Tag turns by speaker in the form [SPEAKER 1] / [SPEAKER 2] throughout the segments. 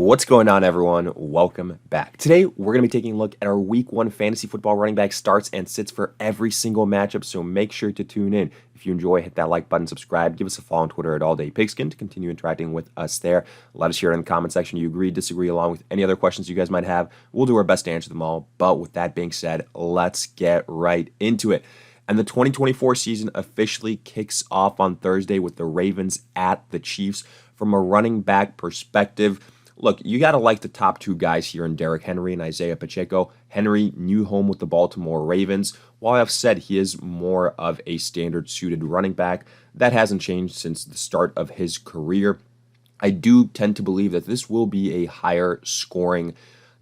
[SPEAKER 1] What's going on, everyone? Welcome back. Today, we're going to be taking a look at our Week 1 fantasy football running back starts and sits for every single matchup, so make sure to tune in. If you enjoy, hit that like button, subscribe, give us a follow on Twitter at AllDayPigskin to continue interacting with us there. Let us hear in the comment section you agree, disagree, along with any other questions you guys might have. We'll do our best to answer them all, but with that being said, let's get right into it. And the 2024 season officially kicks off on Thursday with the Ravens at the Chiefs. From a running back perspective, look, you got to like the top two guys here in Derrick Henry and Isaiah Pacheco. Henry, new home with the Baltimore Ravens. While I've said he is more of a standard suited running back, that hasn't changed since the start of his career. I do tend to believe that this will be a higher scoring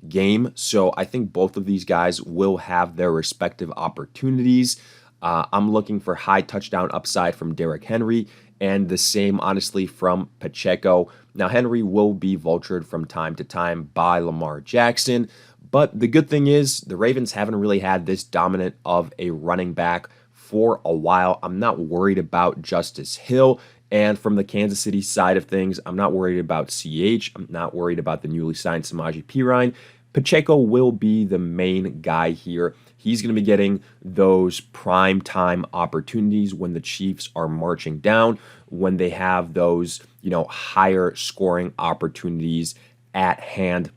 [SPEAKER 1] game. So I think both of these guys will have their respective opportunities. I'm looking for high touchdown upside from Derrick Henry and the same, honestly, from Pacheco. Now, Henry will be vultured from time to time by Lamar Jackson, but the good thing is the Ravens haven't really had this dominant of a running back for a while. I'm not worried about Justice Hill. And from the Kansas City side of things, I'm not worried about CH. I'm not worried about the newly signed Samaje Perine. Pacheco will be the main guy here. He's going to be getting those prime time opportunities when the Chiefs are marching down, when they have those, higher scoring opportunities at hand.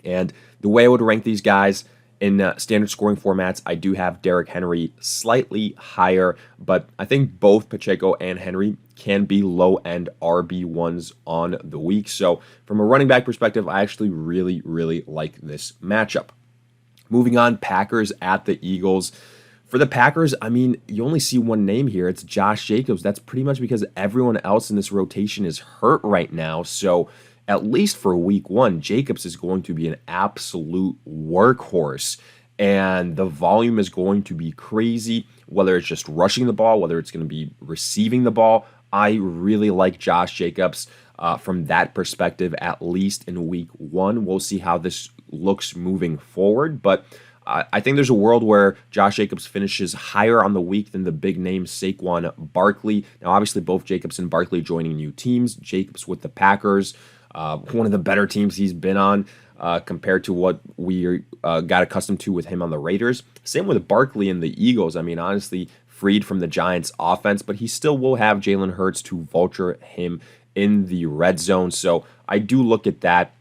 [SPEAKER 1] And the way I would rank these guys in standard scoring formats, I do have Derrick Henry slightly higher, but I think both Pacheco and Henry can be low-end RB1s on the week. So from a running back perspective, I actually really, really like this matchup. Moving on, Packers at the Eagles. For the Packers, you only see one name here. It's Josh Jacobs. That's pretty much because everyone else in this rotation is hurt right now. So at least for week 1, Jacobs is going to be an absolute workhorse. And the volume is going to be crazy, whether it's just rushing the ball, whether it's going to be receiving the ball. I really like Josh Jacobs from that perspective, at least in week 1. We'll see how this looks moving forward. But I think there's a world where Josh Jacobs finishes higher on the week than the big name Saquon Barkley. Now, obviously, both Jacobs and Barkley joining new teams. Jacobs with the Packers, one of the better teams he's been on compared to what we got accustomed to with him on the Raiders. Same with Barkley and the Eagles. Honestly, freed from the Giants' offense, but he still will have Jalen Hurts to vulture him in the red zone. So I do look at that.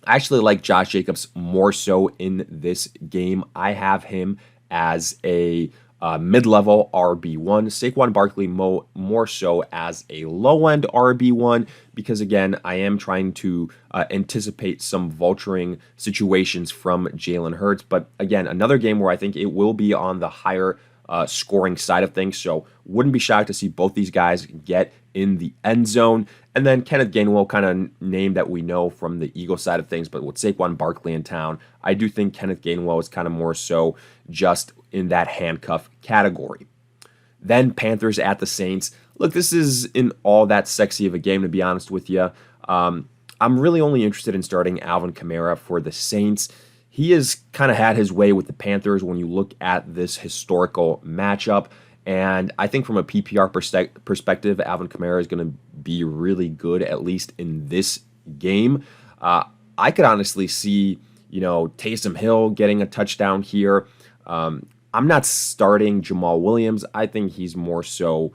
[SPEAKER 1] I actually like Josh Jacobs more so in this game. I have him as a mid-level RB1. Saquon Barkley more so as a low-end RB1 because, again, I am trying to anticipate some vulturing situations from Jalen Hurts. But, again, another game where I think it will be on the higher scoring side of things. So wouldn't be shocked to see both these guys get in the end zone. And then Kenneth Gainwell, kind of name that we know from the Eagles side of things, but with Saquon Barkley in town, I do think Kenneth Gainwell is kind of more so just in that handcuff category. Then Panthers at the Saints. Look, this isn't all that sexy of a game, to be honest with you. I'm really only interested in starting Alvin Kamara for the Saints. He has kind of had his way with the Panthers when you look at this historical matchup. And I think from a PPR perspective, Alvin Kamara is going to be really good, at least in this game. I could honestly see, Taysom Hill getting a touchdown here. I'm not starting Jamal Williams. I think he's more so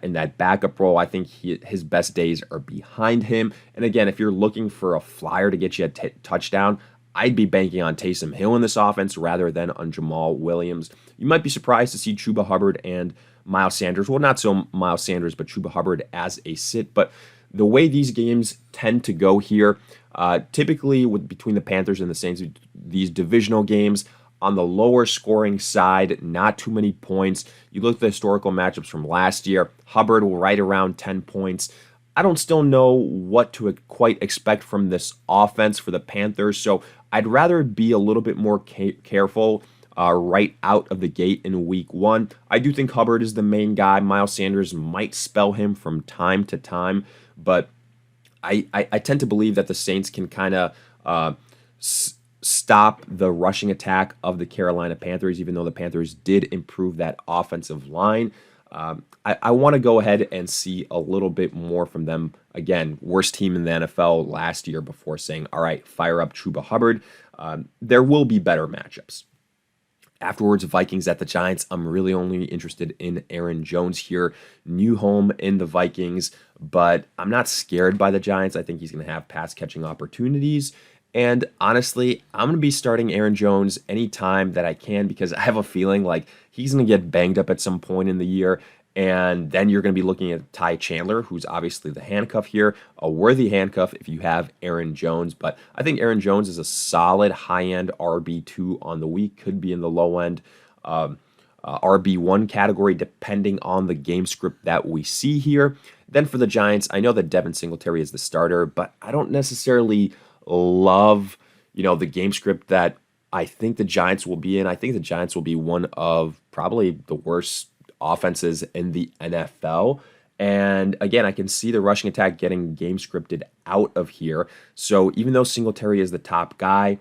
[SPEAKER 1] in that backup role. I think his best days are behind him. And again, if you're looking for a flyer to get you a touchdown, I'd be banking on Taysom Hill in this offense rather than on Jamal Williams. You might be surprised to see Chuba Hubbard and Miles Sanders. Well, not so Miles Sanders, but Chuba Hubbard as a sit. But the way these games tend to go here, typically between the Panthers and the Saints, these divisional games, on the lower scoring side, not too many points. You look at the historical matchups from last year, Hubbard will right around 10 points. I don't still know what to quite expect from this offense for the Panthers, so I'd rather be a little bit more careful right out of the gate in week 1. I do think Hubbard is the main guy. Miles Sanders might spell him from time to time, but I tend to believe that the Saints can kind of stop the rushing attack of the Carolina Panthers, even though the Panthers did improve that offensive line. I want to go ahead and see a little bit more from them. Again, worst team in the NFL last year before saying, all right, fire up Chuba Hubbard. There will be better matchups. Afterwards, Vikings at the Giants. I'm really only interested in Aaron Jones here. New home in the Vikings, but I'm not scared by the Giants. I think he's going to have pass catching opportunities. And honestly, I'm going to be starting Aaron Jones anytime that I can because I have a feeling like he's going to get banged up at some point in the year. And then you're going to be looking at Ty Chandler, who's obviously the handcuff here, a worthy handcuff if you have Aaron Jones. But I think Aaron Jones is a solid high-end RB2 on the week, could be in the low-end RB1 category, depending on the game script that we see here. Then for the Giants, I know that Devin Singletary is the starter, but I don't necessarily love, the game script that I think the Giants will be in. I think the Giants will be one of probably the worst offenses in the NFL. And again, I can see the rushing attack getting game scripted out of here. So even though Singletary is the top guy,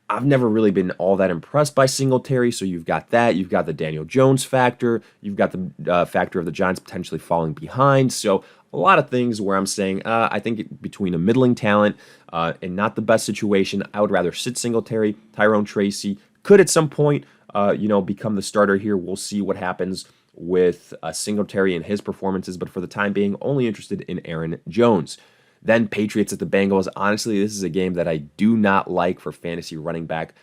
[SPEAKER 1] I've never really been all that impressed by Singletary. So you've got that. You've got the Daniel Jones factor. You've got the factor of the Giants potentially falling behind. So a lot of things where I'm saying, I think between a middling talent and not the best situation, I would rather sit Singletary. Tyrone Tracy could at some point become the starter here. We'll see what happens with Singletary and his performances, but for the time being, only interested in Aaron Jones. Then Patriots at the Bengals. Honestly, this is a game that I do not like for fantasy running back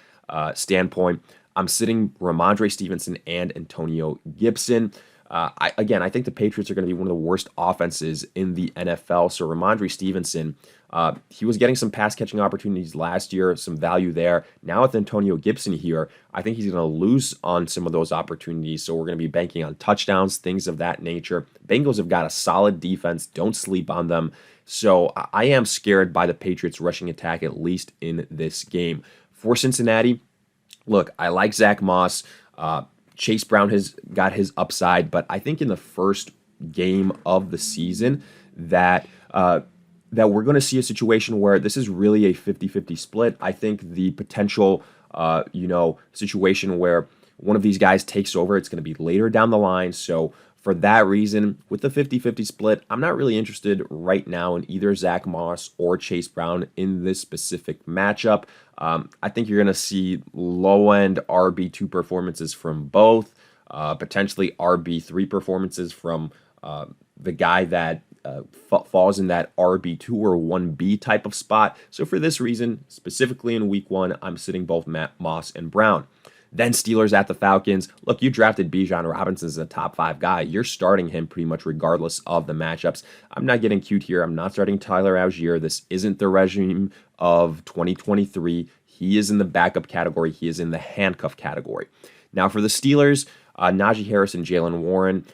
[SPEAKER 1] standpoint. I'm sitting Ramondre Stevenson and Antonio Gibson. I think the Patriots are going to be one of the worst offenses in the NFL. So Ramondre Stevenson, he was getting some pass-catching opportunities last year, some value there. Now with Antonio Gibson here, I think he's going to lose on some of those opportunities. So we're going to be banking on touchdowns, things of that nature. Bengals have got a solid defense. Don't sleep on them. So I am scared by the Patriots rushing attack, at least in this game. For Cincinnati, look, I like Zach Moss. Chase Brown has got his upside, but I think in the first game of the season that we're going to see a situation where this is really a 50-50 split. I think the potential, situation where one of these guys takes over, it's going to be later down the line. So for that reason, with the 50-50 split, I'm not really interested right now in either Zach Moss or Chase Brown in this specific matchup. I think you're going to see low-end RB2 performances from both, potentially RB3 performances from the guy that falls in that RB2 or 1B type of spot. So for this reason, specifically in week one, I'm sitting both Moss and Brown. Then Steelers at the Falcons. Look, you drafted Bijan Robinson as a top 5 guy. You're starting him pretty much regardless of the matchups. I'm not getting cute here. I'm not starting Tyler Algier. This isn't the regime of 2023. He is in the backup category. He is in the handcuff category. Now for the Steelers, Najee Harris and Jalen Warren.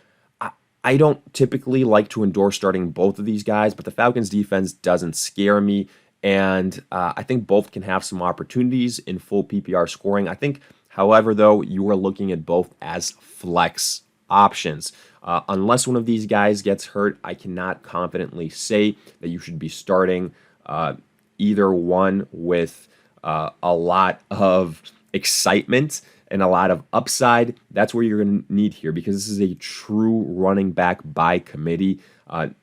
[SPEAKER 1] I don't typically like to endorse starting both of these guys, but the Falcons defense doesn't scare me. And I think both can have some opportunities in full PPR scoring. I think, however, though, you are looking at both as flex options. Unless one of these guys gets hurt, I cannot confidently say that you should be starting either one with a lot of excitement and a lot of upside. That's where you're going to need here because this is a true running back by committee.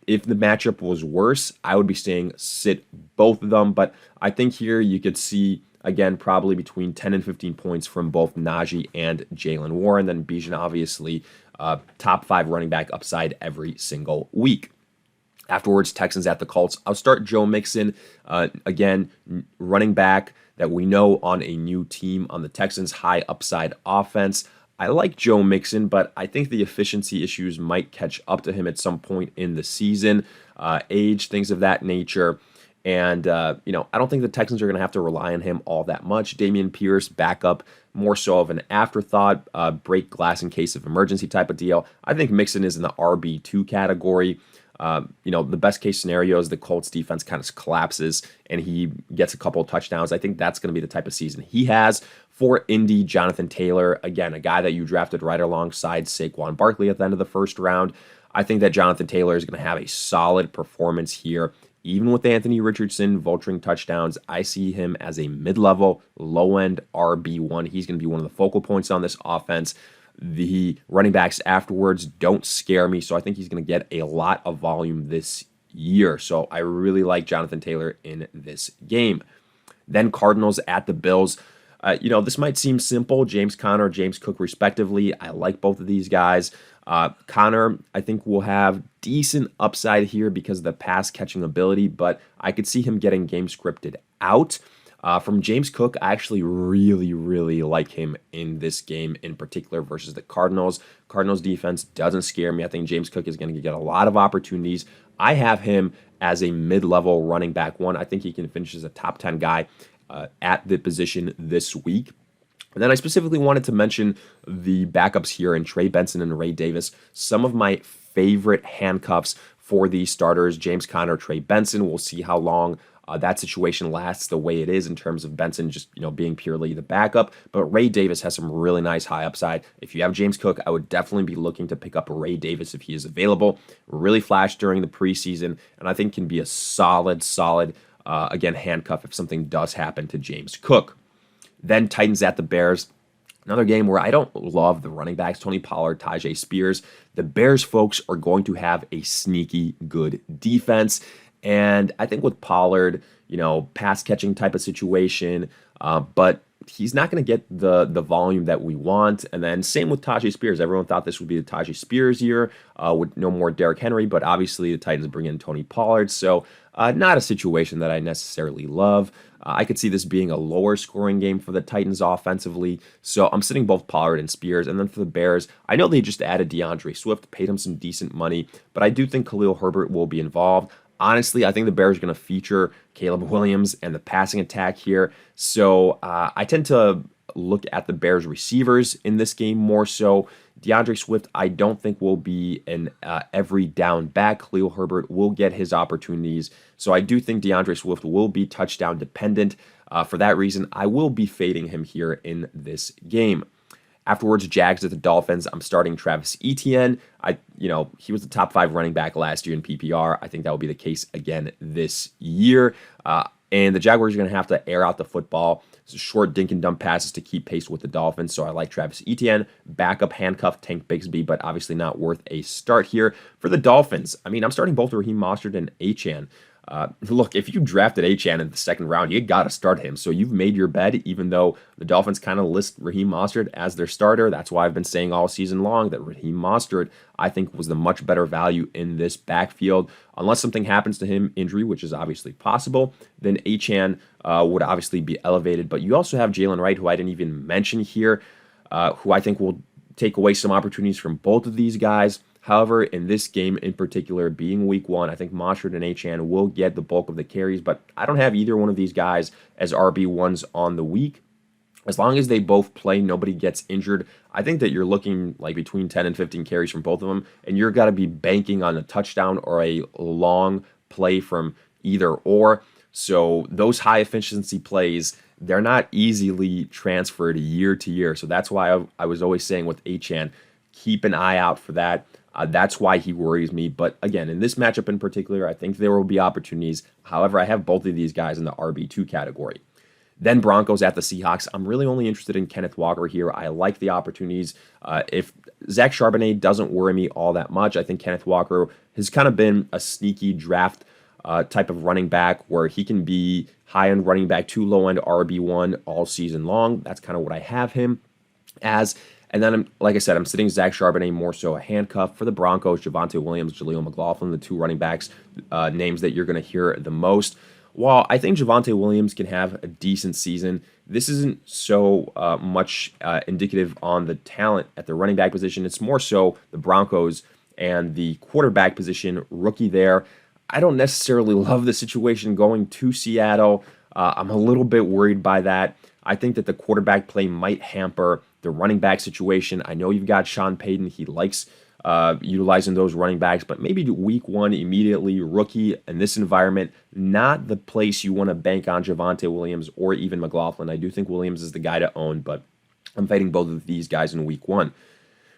[SPEAKER 1] If the matchup was worse, I would be saying sit both of them. But I think here you could see, again, probably between 10 and 15 points from both Najee and Jalen Warren. Then Bijan, obviously, top 5 running back upside every single week. Afterwards, Texans at the Colts. I'll start Joe Mixon. Again, running back that we know on a new team on the Texans, high upside offense. I like Joe Mixon, but I think the efficiency issues might catch up to him at some point in the season. Age, things of that nature. And, I don't think the Texans are going to have to rely on him all that much. Dameon Pierce, backup, more so of an afterthought, break glass in case of emergency type of deal. I think Mixon is in the RB2 category. The best case scenario is the Colts defense kind of collapses and he gets a couple of touchdowns. I think that's going to be the type of season he has. For Indy, Jonathan Taylor, again, a guy that you drafted right alongside Saquon Barkley at the end of the first round. I think that Jonathan Taylor is going to have a solid performance here. Even with Anthony Richardson vulturing touchdowns, I see him as a mid-level, low-end RB1. He's going to be one of the focal points on this offense. The running backs afterwards don't scare me, so I think he's going to get a lot of volume this year. So I really like Jonathan Taylor in this game. Then Cardinals at the Bills. This might seem simple. James Conner, James Cook, respectively. I like both of these guys. Conner, I think, will have decent upside here because of the pass catching ability, but I could see him getting game scripted out. From James Cook, I actually really, really like him in this game in particular versus the Cardinals. Cardinals defense doesn't scare me. I think James Cook is going to get a lot of opportunities. I have him as a mid-level running back one. I think he can finish as a top 10 guy at the position this week. And then I specifically wanted to mention the backups here in Trey Benson and Ray Davis. Some of my favorite handcuffs for these starters, James Conner, Trey Benson. We'll see how long that situation lasts the way it is in terms of Benson just being purely the backup. But Ray Davis has some really nice high upside. If you have James Cook, I would definitely be looking to pick up Ray Davis if he is available. Really flashed during the preseason, and I think can be a solid, again, handcuff if something does happen to James Cook. Then Titans at the Bears. Another game where I don't love the running backs, Tony Pollard, Tyjae Spears. The Bears folks are going to have a sneaky good defense. And I think with Pollard, pass catching type of situation, but he's not going to get the volume that we want. And then same with Tyjae Spears. Everyone thought this would be the Tyjae Spears year with no more Derrick Henry, but obviously the Titans bring in Tony Pollard. So not a situation that I necessarily love. I could see this being a lower scoring game for the Titans offensively. So I'm sitting both Pollard and Spears. And then for the Bears, I know they just added DeAndre Swift, paid him some decent money, but I do think Khalil Herbert will be involved. Honestly, I think the Bears are going to feature Caleb Williams and the passing attack here. So I tend to look at the Bears receivers in this game more so. DeAndre Swift, I don't think will be an every down back. Khalil Herbert will get his opportunities. So I do think DeAndre Swift will be touchdown dependent. For that reason, I will be fading him here in this game. Afterwards, Jags at the Dolphins. I'm starting Travis Etienne. He was the top 5 running back last year in PPR. I think that will be the case again this year. And the Jaguars are going to have to air out the football. It's short dink and dump passes to keep pace with the Dolphins. So I like Travis Etienne. Backup handcuff Tank Bigsby, but obviously not worth a start here. For the Dolphins, I'm starting both Raheem Mostert and Achane. Look, if you drafted Achane in the second round, you got to start him. So you've made your bed, even though the Dolphins kind of list Raheem Mostert as their starter. That's why I've been saying all season long that Raheem Mostert, I think, was the much better value in this backfield. Unless something happens to him, injury, which is obviously possible, then Achane would obviously be elevated. But you also have Jalen Wright, who I didn't even mention here, who I think will take away some opportunities from both of these guys. However, in this game in particular, being week 1, I think Mostert and Achane will get the bulk of the carries, but I don't have either one of these guys as RB1s on the week. As long as they both play, nobody gets injured, I think that you're looking like between 10 and 15 carries from both of them, and you're got to be banking on a touchdown or a long play from either or. So those high efficiency plays, they're not easily transferred year to year. So that's why I was always saying with Achane, keep an eye out for that. That's why he worries me. But again, in this matchup in particular, I think there will be opportunities. However, I have both of these guys in the RB2 category. Then Broncos at the Seahawks. I'm really only interested in Kenneth Walker here. I like the opportunities. If Zach Charbonnet doesn't worry me all that much, I think Kenneth Walker has kind of been a sneaky draft type of running back where he can be high-end running back to low-end RB1 all season long. That's kind of what I have him as. And then, like I said, I'm sitting Zach Charbonnet more so a handcuff. For the Broncos, Javonte Williams, Jaleel McLaughlin, the 2 running backs, names that you're going to hear the most. While I think Javonte Williams can have a decent season, this isn't so much indicative on the talent at the running back position. It's more so the Broncos and the quarterback position, rookie there. I don't necessarily love the situation going to Seattle. I'm a little bit worried by that. I think that the quarterback play might hamper the running back situation. I know you've got Sean Payton. He likes utilizing those running backs, but maybe week 1 immediately, rookie in this environment, not the place you want to bank on Javonte Williams or even McLaughlin. I do think Williams is the guy to own, but I'm fighting both of these guys in week 1.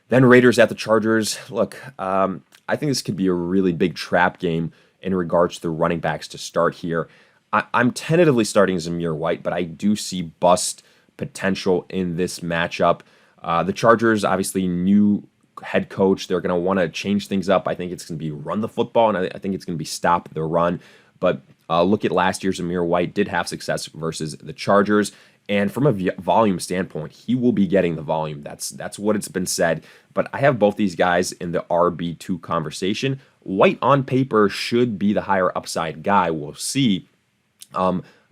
[SPEAKER 1] Then Raiders at the Chargers. Look, I think this could be a really big trap game in regards to the running backs to start here. I'm tentatively starting Zamir White, but I do see bust potential in this matchup. The Chargers, obviously, new head coach. They're going to want to change things up. I think it's going to be run the football, and I think it's going to be stop the run. But look at last year, Zamir White did have success versus the Chargers. And from a volume standpoint, he will be getting the volume. That's what it's been said. But I have both these guys in the RB2 conversation. White on paper should be the higher upside guy. We'll see.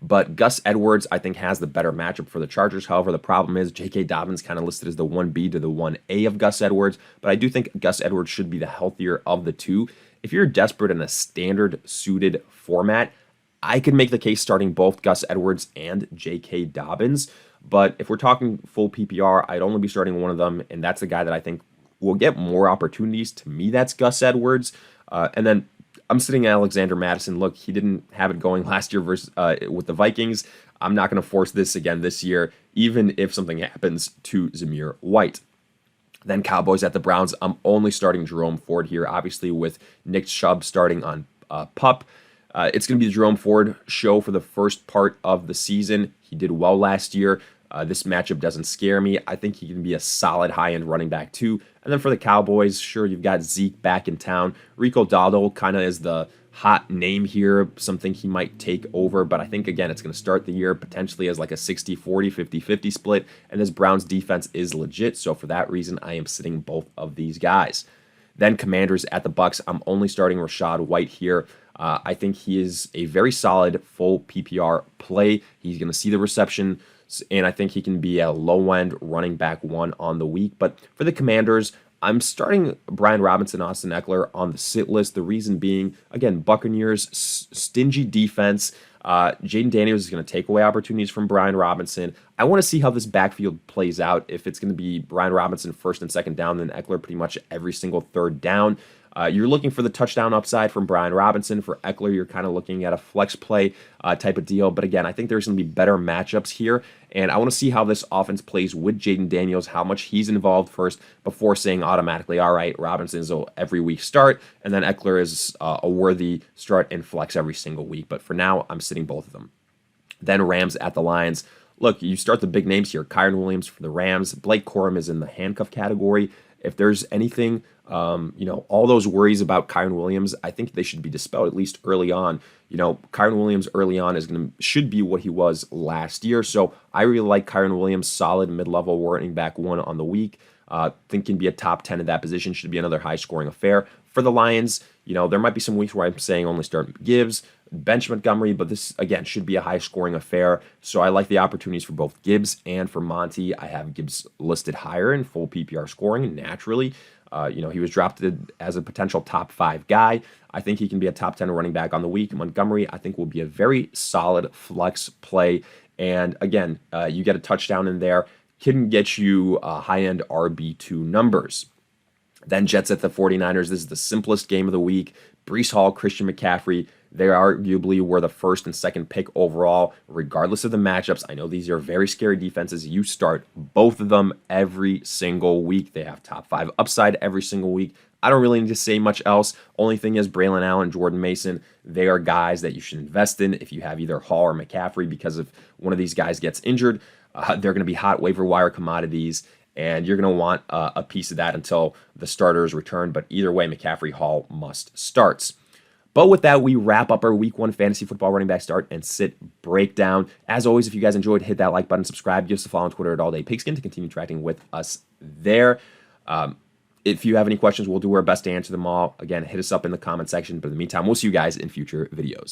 [SPEAKER 1] But Gus Edwards, I think, has the better matchup for the Chargers. However, the problem is J.K. Dobbins kind of listed as the 1B to the 1A of Gus Edwards. But I do think Gus Edwards should be the healthier of the two. If you're desperate in a standard suited format, I could make the case starting both Gus Edwards and J.K. Dobbins. But if we're talking full PPR, I'd only be starting one of them, and that's the guy that I think will get more opportunities. To me, that's Gus Edwards. And then I'm sitting Alexander Mattison. Look, he didn't have it going last year versus with the Vikings. I'm not going to force this again this year, even if something happens to Zamir White. Then Cowboys at the Browns. I'm only starting Jerome Ford here, obviously with Nick Chubb starting on PUP. It's going to be the Jerome Ford show for the first part of the season. He did well last year. This matchup doesn't scare me. I think he can be a solid high-end running back too. And then for the Cowboys, sure, you've got Zeke back in town. Rico Dowdle kind of is the hot name here, something he might take over. But I think, again, it's going to start the year potentially as like a 60-40, 50-50 split. And this Browns defense is legit. So for that reason, I am sitting both of these guys. Then Commanders at the Bucs. I'm only starting Rachaad White here. I think he is a very solid full PPR play. He's going to see the reception, and I think he can be a low-end running back one on the week. But for the Commanders, I'm starting Brian Robinson, Austin Eckler on the sit list. The reason being, again, Buccaneers, stingy defense. Jaden Daniels is going to take away opportunities from Brian Robinson. I want to see how this backfield plays out. If it's going to be Brian Robinson first and second down, then Eckler pretty much every single third down. You're looking for the touchdown upside from Brian Robinson. For Eckler, you're kind of looking at a flex play type of deal. But again, I think there's going to be better matchups here. And I want to see how this offense plays with Jaden Daniels, how much he's involved first before saying automatically, all right, Robinson is an every week start. And then Eckler is a worthy start and flex every single week. But for now, I'm sitting both of them. Then Rams at the Lions. Look, you start the big names here. Kyren Williams for the Rams. Blake Corum is in the handcuff category. If there's anything, all those worries about Kyren Williams, I think they should be dispelled at least early on. Kyren Williams early on should be what he was last year. So I really like Kyren Williams, solid mid-level running back one on the week. Think can be a top 10 at that position. Should be another high-scoring affair. For the Lions, there might be some weeks where I'm saying only start Gibbs, bench Montgomery, but this, again, should be a high-scoring affair. So I like the opportunities for both Gibbs and for Monty. I have Gibbs listed higher in full PPR scoring, naturally. He was drafted as a potential top 5 guy. I think he can be a top 10 running back on the week. Montgomery, I think, will be a very solid flex play. And again, you get a touchdown in there, can get you high-end RB2 numbers. Then Jets at the 49ers. This is the simplest game of the week. Breece Hall, Christian McCaffrey. They arguably were the first and second pick overall, regardless of the matchups. I know these are very scary defenses. You start both of them every single week. They have top 5 upside every single week. I don't really need to say much else. Only thing is Braylon Allen, Jordan Mason, they are guys that you should invest in if you have either Hall or McCaffrey, because if one of these guys gets injured, they're going to be hot waiver wire commodities, and you're going to want a piece of that until the starters return. But either way, McCaffrey, Hall must starts. But with that, we wrap up our Week 1 fantasy football running back start and sit breakdown. As always, if you guys enjoyed, hit that like button, subscribe, give us a follow on Twitter at AllDayPigskin to continue tracking with us there. If you have any questions, we'll do our best to answer them all. Again, hit us up in the comment section. But in the meantime, we'll see you guys in future videos.